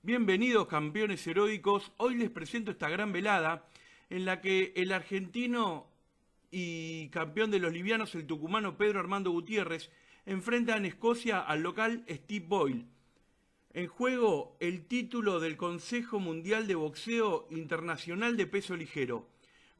Bienvenidos, campeones heroicos. Hoy les presento esta gran velada en la que el argentino y campeón de los livianos, el tucumano Pedro Armando Gutierrez, enfrenta en Escocia al local Steve Boyle. En juego el título del Consejo Mundial de Boxeo Internacional de Peso Ligero.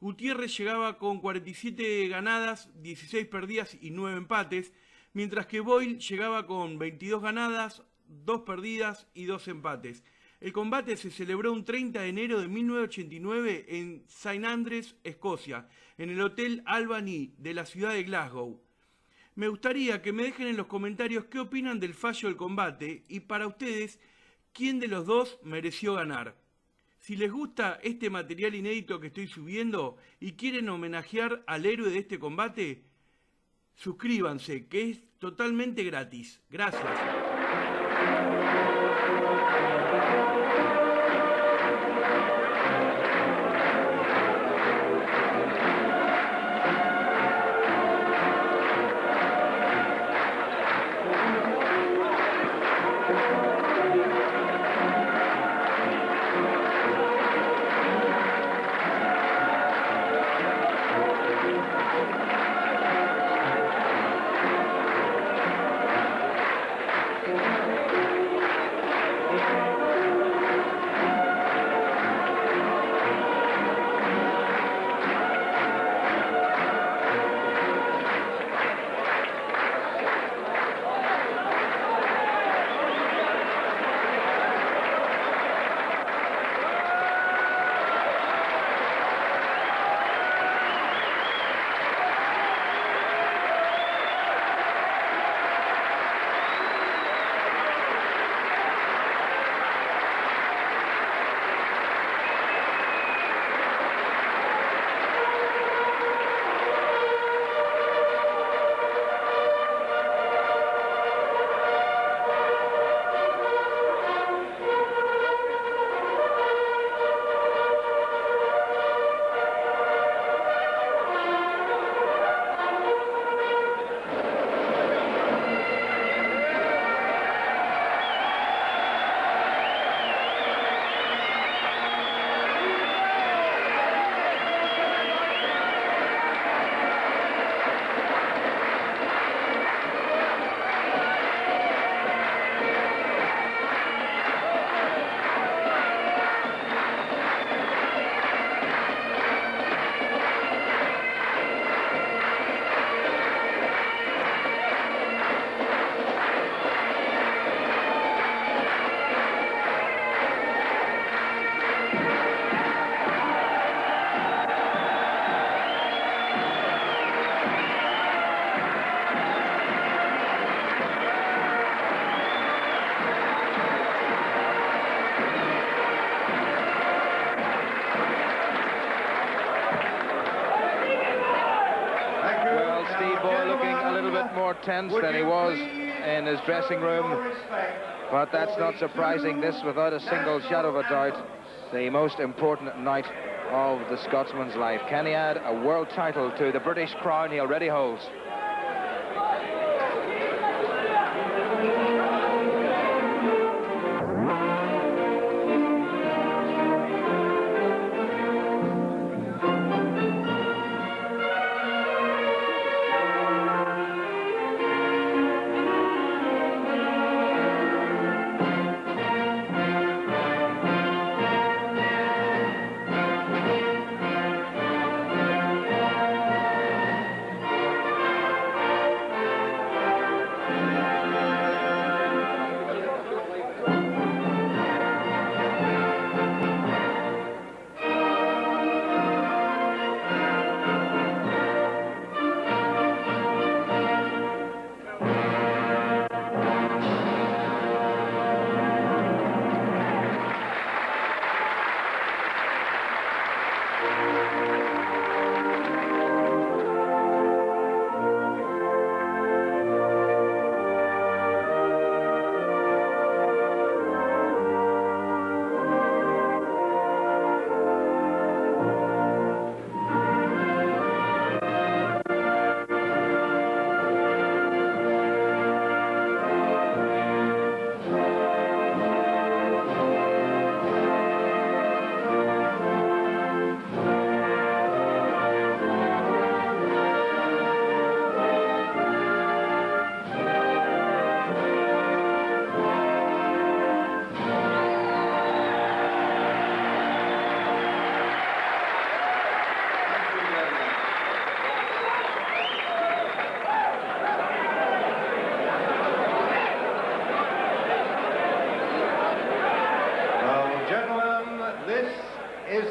Gutierrez llegaba con 47 ganadas, 16 perdidas y 9 empates, mientras que Boyle llegaba con 22 ganadas, 2 perdidas y 2 empates. El combate se celebró un 30 de enero de 1989 en St. Andrews, Escocia, en el Hotel Albany de la ciudad de Glasgow. Me gustaría que me dejen en los comentarios qué opinan del fallo del combate y para ustedes, ¿quién de los dos mereció ganar? Si les gusta este material inédito que estoy subiendo y quieren homenajear al héroe de este combate, suscríbanse, que es totalmente gratis. Gracias. More tense than he was in his dressing room, but that's not surprising. This, without a single shadow of a doubt, the most important night of the Scotsman's life. Can he add a world title to the British crown he already holds?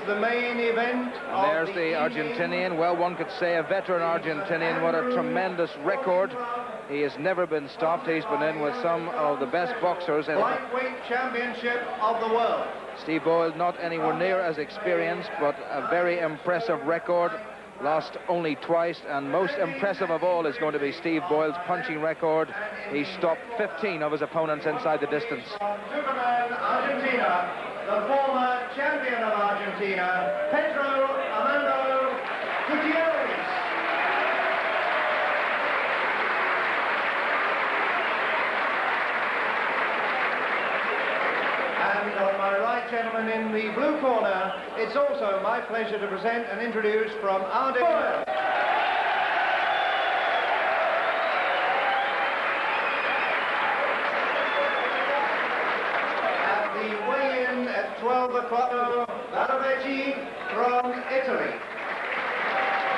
the main event. And there's the Argentinian. Well, one could say a veteran Argentinian. What a tremendous record. He has never been stopped. He's been in with some of the best boxers in lightweight championship of the world. Steve Boyle, not anywhere near as experienced, but a very impressive record. Lost only twice, and most impressive of all is going to be Steve Boyle's punching record. He stopped 15 of his opponents inside the distance. Superman Argentina, the former champion of Argentina, Pedro Armando Gutierrez. And on my right, gentlemen, in the blue corner, it's also my pleasure to present and introduce from our Doyle. At the weigh-in at 12 o'clock, from Italy.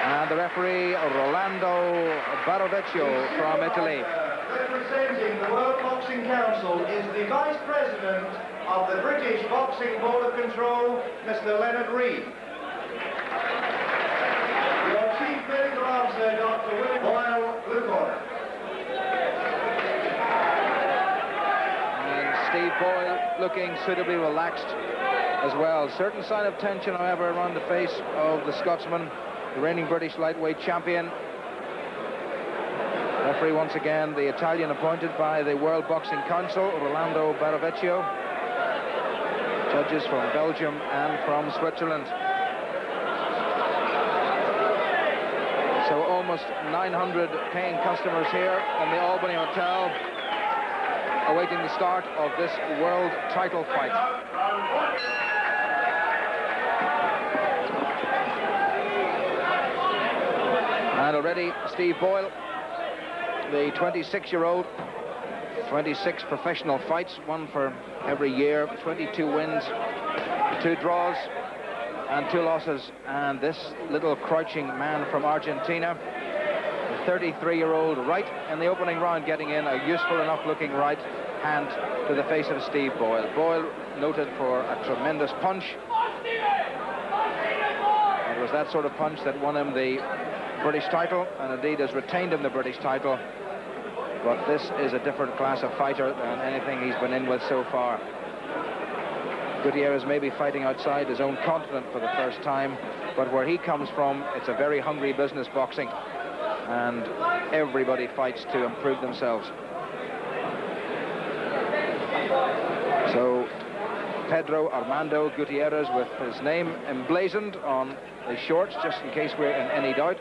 And the referee, Rolando Barovecchio from Italy. Representing the World Boxing Council is the Vice President of the British Boxing Board of Control, Mr. Leonard Reed. Your Chief Medical Officer, Dr. William Boyle, blue corner. And Steve Boyle looking suitably relaxed as well. Certain sign of tension, however, around the face of the Scotsman, the reigning British lightweight champion. Referee once again, the Italian appointed by the World Boxing Council, Rolando Barovecchio. Judges from Belgium and from Switzerland. So almost 900 paying customers here in the Albany Hotel, awaiting the start of this world title fight. And already Steve Boyle, the 26-year-old, 26 professional fights, one for every year, 22 wins, 2 draws and 2 losses. And this little crouching man from Argentina, the 33-year-old, right in the opening round, getting in a useful enough looking right hand to the face of Steve Boyle. Boyle noted for a tremendous punch. It was that sort of punch that won him the British title, and indeed has retained him the British title. But this is a different class of fighter than anything he's been in with so far. Gutierrez may be fighting outside his own continent for the first time, but where he comes from, it's a very hungry business, boxing, and everybody fights to improve themselves. So Pedro Armando Gutierrez, with his name emblazoned on the shorts, just in case we're in any doubt.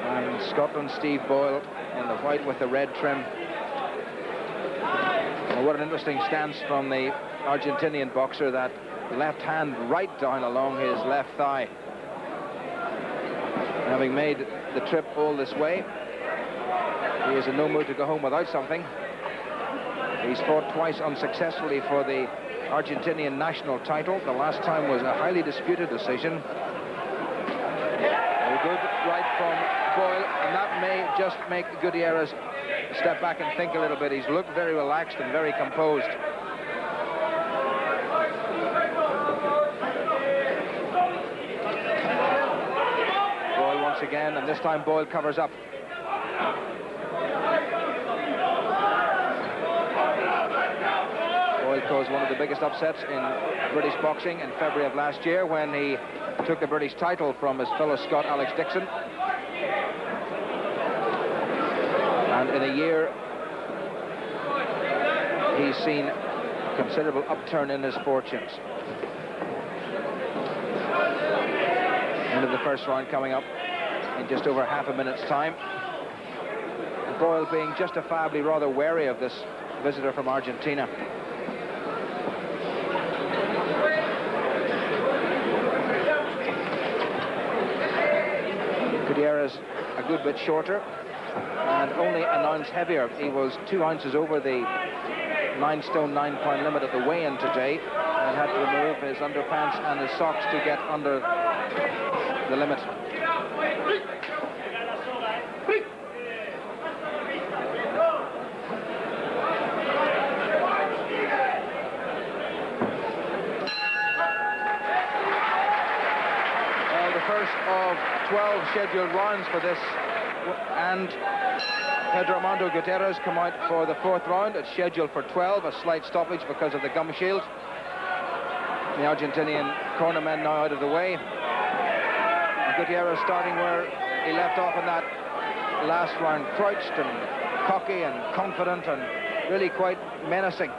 And Scotland, Steve Boyle in the white with the red trim. Well, what an interesting stance from the Argentinian boxer, that left hand right down along his left thigh. Having made the trip all this way, he is in no mood to go home without something. He's fought twice unsuccessfully for the Argentinian national title. The last time was a highly disputed decision. A good right from Boyle, and that may just make Gutierrez step back and think a little bit. He's looked very relaxed and very composed. Boyle once again, and this time Boyle covers up. Boyle caused one of the biggest upsets in British boxing in February of last year, when he took the British title from his fellow Scot Alex Dixon. And in a year, he's seen a considerable upturn in his fortunes. End of the first round coming up in just over half a minute's time. Boyle being justifiably rather wary of this visitor from Argentina. Gutierrez a good bit shorter and only an ounce heavier. He was 2 ounces over the 9 stone 9 pound limit at the weigh-in today, and had to remove his underpants and his socks to get under the limit. 12 scheduled rounds for this, and Pedro Armando Gutierrez come out for the 4th round. It's scheduled for 12, a slight stoppage because of the gum shield. The Argentinian cornermen now out of the way. And Gutierrez starting where he left off in that last round, crouched and cocky and confident and really quite menacing.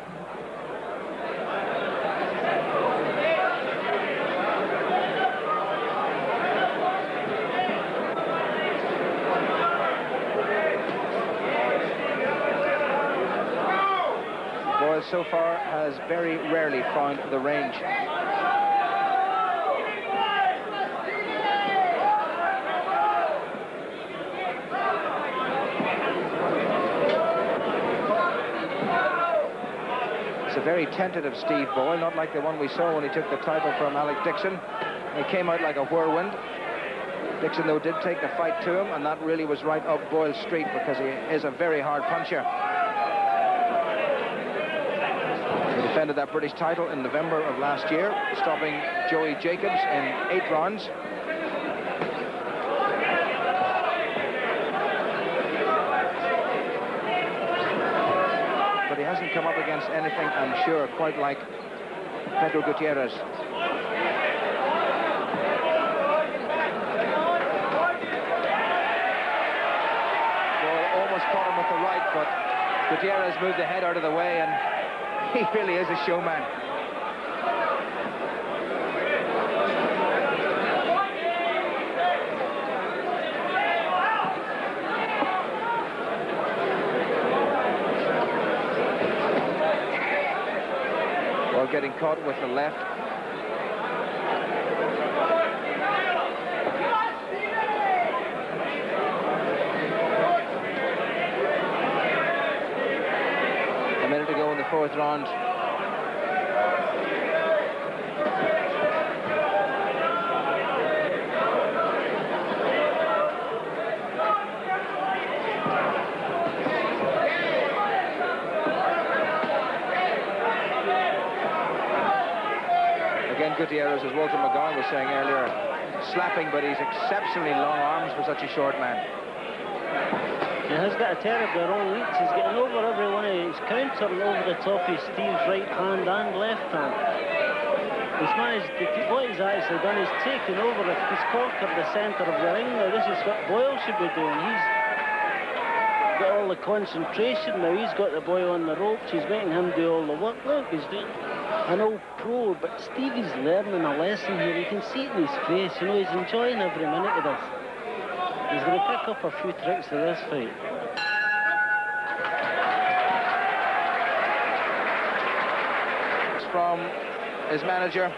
Boyle so far has very rarely found the range. It's a very tentative Steve Boyle, not like the one we saw when he took the title from Alec Dixon. He came out like a whirlwind. Dixon, though, did take the fight to him, and that really was right up Boyle's street because he is a very hard puncher. He defended that British title in November of last year, stopping Joey Jacobs in 8 rounds. But he hasn't come up against anything, I'm sure, quite like Pedro Gutierrez. Boyle almost caught him with the right, but Gutierrez moved the head out of the way, and he really is a showman. Well, getting caught with the left. A minute to go in the 4th round. Again, Gutierrez, as Walter McGowan was saying earlier, slapping, but he's exceptionally long arms for such a short man. He has got a terribly long reach. He's getting over every one of his countering over the top of Steve's right hand and left hand. He's managed to keep, what he's actually done is taken over. He's conquered the centre of the ring. Now this is what Boyle should be doing. He's got all the concentration now. He's got the boy on the ropes. He's making him do all the work. Look, he's doing an old pro, but Stevie's learning a lesson here. You can see it in his face. You know, he's enjoying every minute of this. He's going to pick up a few tricks of this fight. From his manager,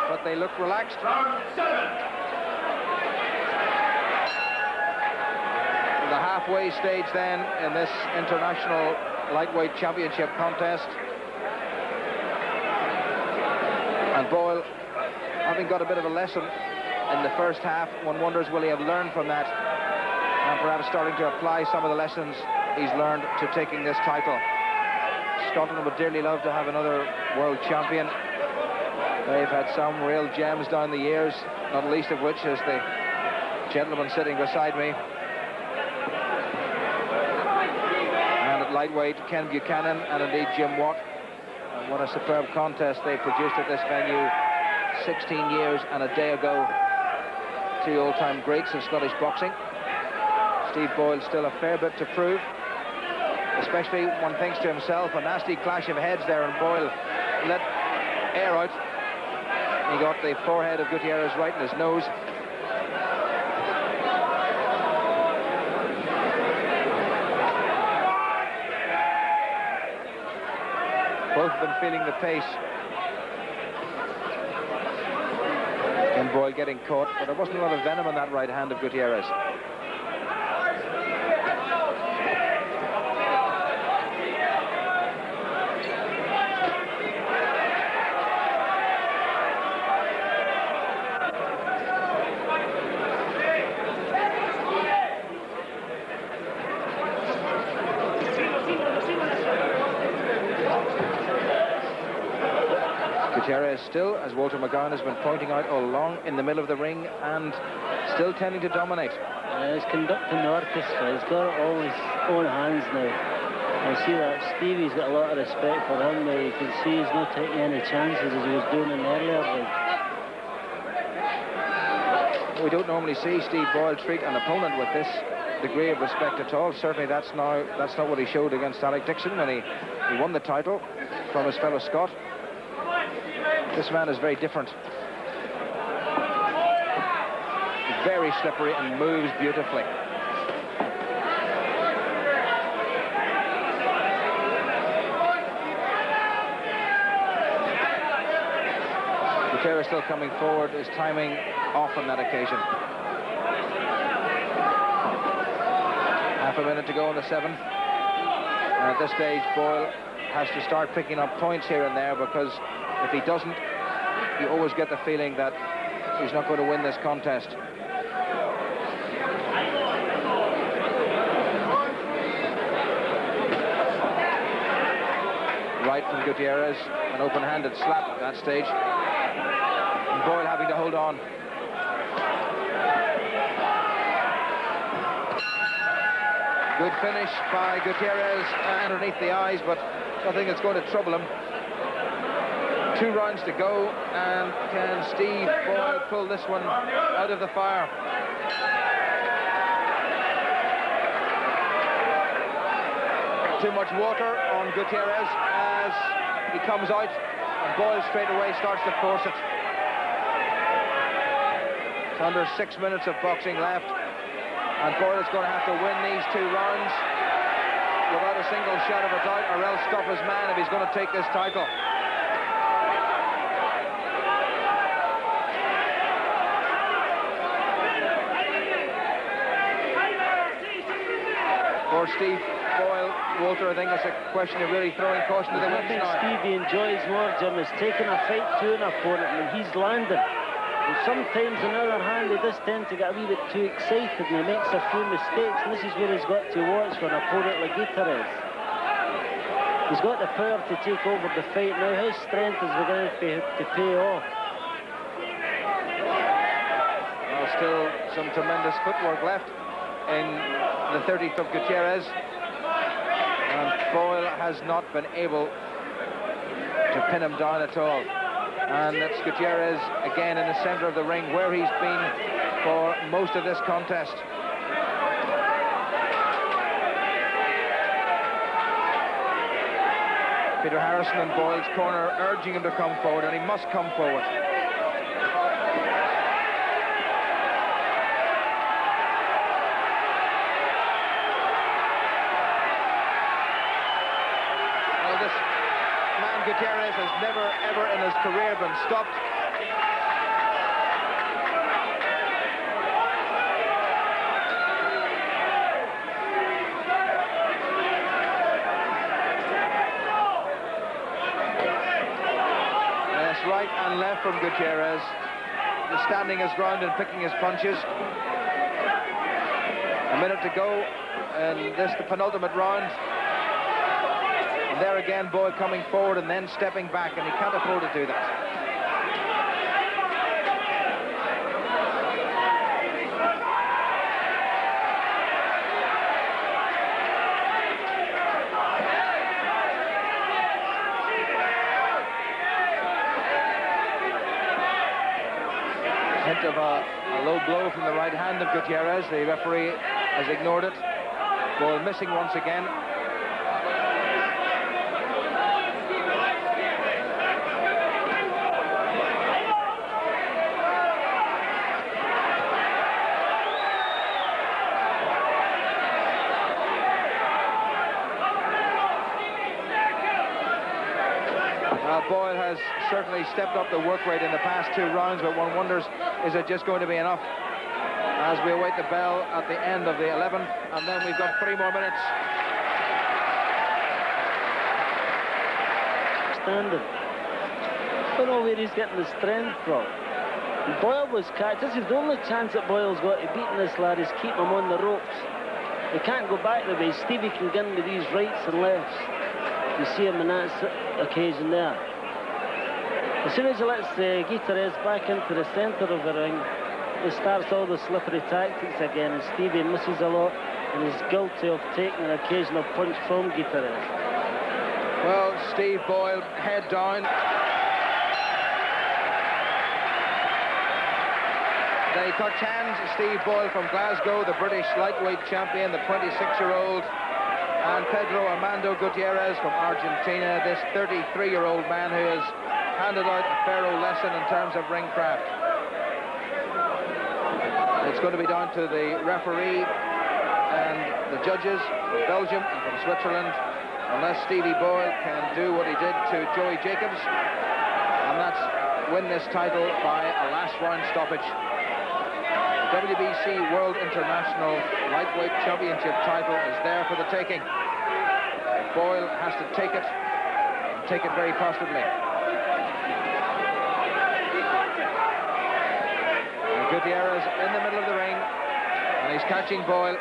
but they look relaxed. The halfway stage then in this international lightweight championship contest, and Boyle, having got a bit of a lesson in the first half, one wonders will he have learned from that and perhaps starting to apply some of the lessons he's learned to taking this title. Scotland would dearly love to have another world champion. They've had some real gems down the years, not least of which is the gentleman sitting beside me. And at lightweight, Ken Buchanan and indeed Jim Watt. And what a superb contest they produced at this venue 16 years and a day ago. 2 all-time greats of Scottish boxing. Steve Boyle still a fair bit to prove, especially one thinks to himself, a nasty clash of heads there, and Boyle let air out. He got the forehead of Gutierrez right in his nose. Both of them feeling the pace. And Boyle getting caught, but there wasn't a lot of venom in that right hand of Gutierrez. Gutierrez still, as Walter McGowan has been pointing out all along, in the middle of the ring and still tending to dominate. He's conducting the orchestra. He's got it all in his own hands now. I see that Stevie's got a lot of respect for him. You can see he's not taking any chances as he was doing in the earlier ring. We don't normally see Steve Boyle treat an opponent with this degree of respect at all. Certainly that's not what he showed against Alec Dixon when he won the title from his fellow Scot. This man is very different. Very slippery and moves beautifully. Gutierrez still coming forward, his timing off on that occasion. Half a minute to go in the 7th. And at this stage, Boyle has to start picking up points here and there, because if he doesn't, you always get the feeling that he's not going to win this contest. Right from Gutierrez, an open-handed slap at that stage. And Boyle having to hold on. Good finish by Gutierrez underneath the eyes, but nothing that's going to trouble him. 2 rounds to go, and can Steve Boyle pull this one out of the fire? Too much water on Gutierrez as he comes out, and Boyle straight away starts to force it. It's under 6 minutes of boxing left, and Boyle is going to have to win these 2 rounds without a single shadow of a doubt, or else stop his man if he's going to take this title. For Steve Boyle, Walter, I think it's a question of really throwing caution to the wind now. I think Stevie enjoys more, Jim, is taking a fight to an opponent and he's landing. And sometimes, on the other hand, he does tend to get a wee bit too excited and he makes a few mistakes, and this is where he's got to watch for an opponent like Gutierrez. He's got the power to take over the fight now. His strength is beginning to pay off. Well, still some tremendous footwork left in the 30th of Gutierrez, and Boyle has not been able to pin him down at all. And it's Gutierrez again in the center of the ring, where he's been for most of this contest. Peter Harrison in Boyle's corner, urging him to come forward, and he must come forward. Gutierrez has never, ever in his career been stopped. Yes, right and left from Gutierrez. He's standing his ground and picking his punches. A minute to go in this, the penultimate round. There again, Boyle coming forward and then stepping back, and he can't afford to do that. Hint of a low blow from the right hand of Gutierrez. The referee has ignored it. Boyle missing once again. Boyle has certainly stepped up the work rate in the past 2 rounds, but one wonders, is it just going to be enough? As we await the bell at the end of the 11th, and then we've got 3 more minutes. Standing. I don't know where he's getting the strength from. And Boyle was catch. This is the only chance that Boyle's got to beating this lad, is keep him on the ropes. He can't go back the way. Stevie can get into these rights and lefts. You see him in that occasion there. As soon as he lets Gutierrez back into the centre of the ring, he starts all the slippery tactics again, and Stevie misses a lot and is guilty of taking an occasional punch from Gutierrez. Well, Steve Boyle, head down. They touch hands. Steve Boyle from Glasgow, the British lightweight champion, the 26-year-old, and Pedro Armando Gutierrez from Argentina, this 33-year-old man who has handed out a thorough lesson in terms of ring craft. It's going to be down to the referee and the judges from Belgium and from Switzerland, unless Stevie Boyle can do what he did to Joey Jacobs, and that's win this title by a last round stoppage. The WBC World International Lightweight Championship title is there for the taking. Boyle has to take it, and take it very positively. And Gutierrez in the middle of the ring, and he's catching Boyle.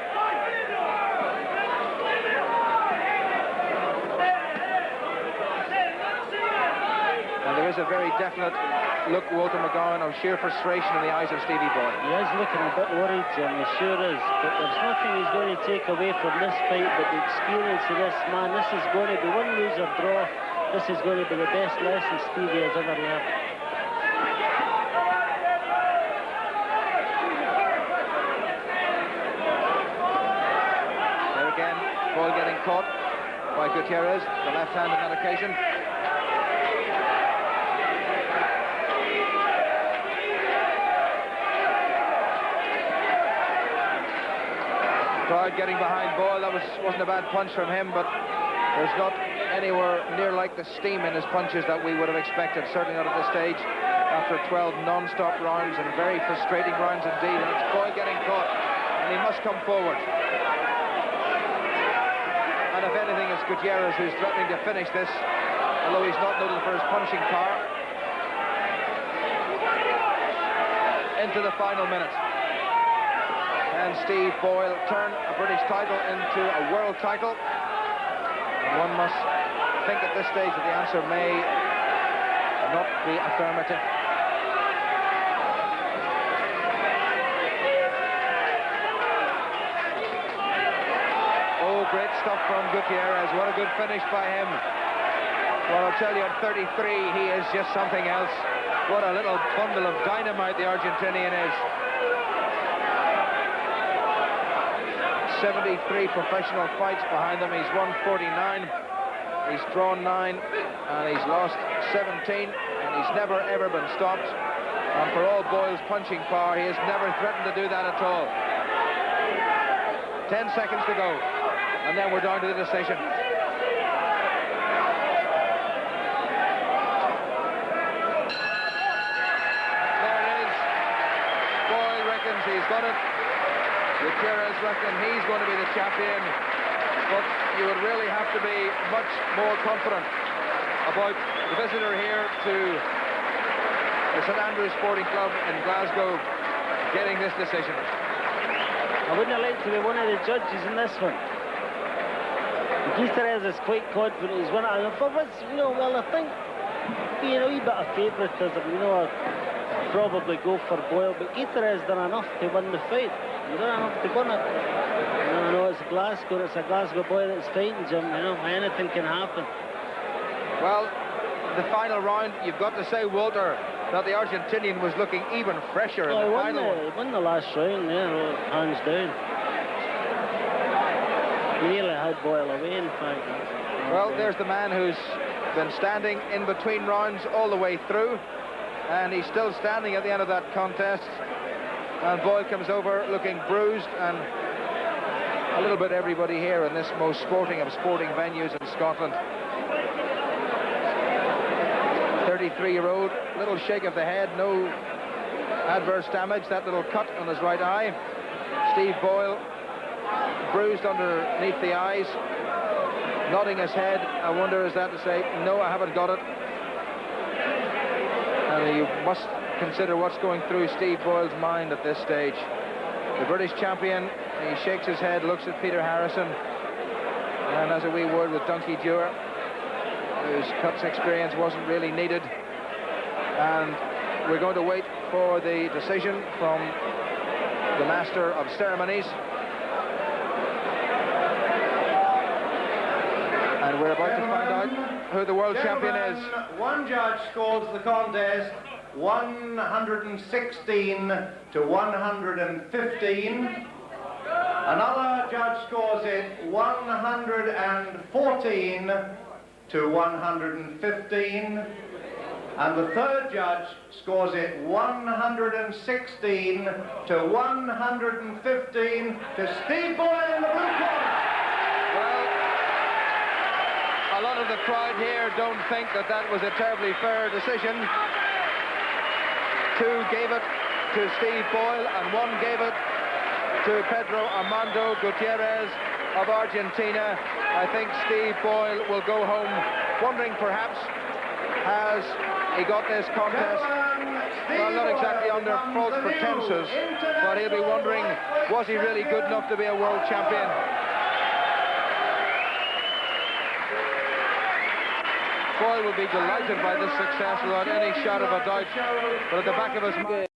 And there is a very definite look, Walter McGowan, of sheer frustration in the eyes of Stevie Boyle. He is looking a bit worried, Jim, he sure is. But there's nothing he's going to take away from this fight but the experience of this man. This is going to be win, lose or draw. This is going to be the best lesson Stevie has ever learned. There again, Boyle getting caught by Gutierrez, the left hand on that occasion. Crowd getting behind Boyle. That wasn't a bad punch from him, but there's not anywhere near like the steam in his punches that we would have expected, certainly not at this stage, after 12 non-stop rounds and very frustrating rounds indeed. And it's Boyle getting caught, and he must come forward. And if anything, it's Gutierrez who's threatening to finish this, although he's not noted for his punching power. Into the final minute. And Steve Boyle turn a British title into a world title. And one must think at this stage that the answer may not be affirmative. Oh, great stuff from Gutierrez. What a good finish by him. Well, I'll tell you, at 33, he is just something else. What a little bundle of dynamite the Argentinian is. 73 professional fights behind him. He's won 49, he's drawn 9, and he's lost 17, and he's never ever been stopped. And for all Boyle's punching power, he has never threatened to do that at all. 10 seconds to go, and then we're down to the decision. There it is. Boyle reckons he's got it. Gutierrez reckon he's going to be the champion, but you would really have to be much more confident about the visitor here to the St Andrews Sporting Club in Glasgow getting this decision. I wouldn't like to be one of the judges in this one. Gutierrez is quite confident he's won it. For once, well, I think being a wee bit of favouritism, I'd probably go for Boyle, but Gutierrez done enough to win the fight. You don't have to win it. No, it's Glasgow. It's a Glasgow boy that's fighting, Jim. Anything can happen. Well, the final round, you've got to say, Walter, that the Argentinian was looking even fresher in the final one. He won the last round there, hands down. He nearly had Boyle away, in fact. Well, there's the man who's been standing in between rounds all the way through, and he's still standing at the end of that contest. And Boyle comes over looking bruised, and a little bit everybody here in this most sporting of sporting venues in Scotland. 33-year-old, little shake of the head, no adverse damage, that little cut on his right eye. Steve Boyle, bruised underneath the eyes, nodding his head. I wonder, is that to say, no, I haven't got it? And you must consider what's going through Steve Boyle's mind at this stage. The British champion, he shakes his head, looks at Peter Harrison, and has a wee word with Donkey Dewar, whose cuts experience wasn't really needed. And we're going to wait for the decision from the Master of Ceremonies. And we're about to find out who the world champion is. One judge scores the contest 116 to 115. Another judge scores it 114 to 115. And the third judge scores it 116 to 115 to Steve Boyle in the blue corner. Well, a lot of the crowd here don't think that that was a terribly fair decision. Two gave it to Steve Boyle and one gave it to Pedro Armando Gutierrez of Argentina. I think Steve Boyle will go home wondering perhaps, has he got this contest, well, not exactly under false pretenses, but he'll be wondering, was he really good enough to be a world champion? Boyle will be delighted by this success without any shadow of a doubt, but at the back of his mind...